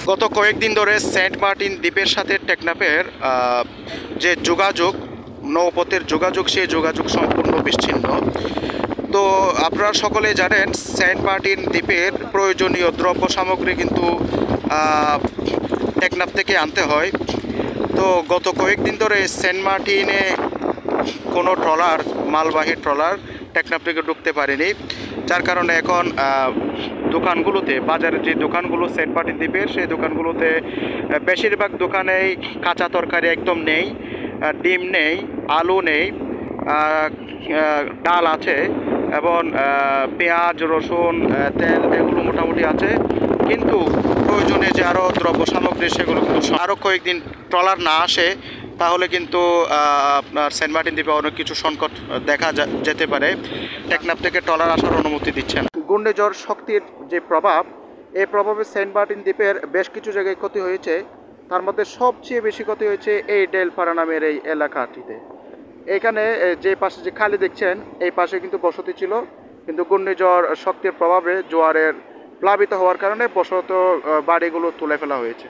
গত কয়েকদিন ধরে সেন্ট মার্টিন দ্বীপের সাথে টেকনাফের যে যোগাযোগ, নৌপথের যোগাযোগ, সেই যোগাযোগ সম্পূর্ণ বিচ্ছিন্ন। তো আপনারা সকলে জানেন সেন্ট মার্টিন দ্বীপের প্রয়োজনীয় দ্রব্য সামগ্রী কিন্তু টেকনাফ থেকে আনতে হয়। তো গত কয়েকদিন ধরে সেন্ট মার্টিনে কোনো ট্রলার, মালবাহী ট্রলার টেকনাফ থেকে ঢুকতে পারেনি, যার কারণে এখন দোকানগুলোতে, বাজারের যে দোকানগুলো সেন্ট মার্টিন দ্বীপের, সেই দোকানগুলোতে বেশিরভাগ দোকানেই কাঁচা তরকারি একদম নেই, ডিম নেই, আলু নেই, ডাল আছে এবং পেঁয়াজ, রসুন, তেল এগুলো মোটামুটি আছে। কিন্তু প্রয়োজনে যে আরও দ্রব্য সামগ্রী সেগুলো কিন্তু আরও কয়েকদিন ট্রলার না আসে তাহলে কিন্তু আপনার সেন্ট মার্টিন দ্বীপে অনেক কিছু সংকট দেখা যেতে পারে। টেকনাফ থেকে ট্রলার আসার অনুমতি দিচ্ছে না। ঘূর্ণিঝড় শক্তির যে প্রভাব, এই প্রভাবে সেন্ট মার্টিন দ্বীপের বেশ কিছু জায়গায় ক্ষতি হয়েছে। তার মধ্যে সবচেয়ে বেশি ক্ষতি হয়েছে এই ডেলপাড়া নামের এই এলাকাটিতে। এখানে যে পাশে যে খালি দেখছেন, এই পাশে কিন্তু বসতি ছিল, কিন্তু ঘূর্ণিঝড় শক্তির প্রভাবে জোয়ারের প্লাবিত হওয়ার কারণে বসত বাড়িগুলো তুলে ফেলা হয়েছে।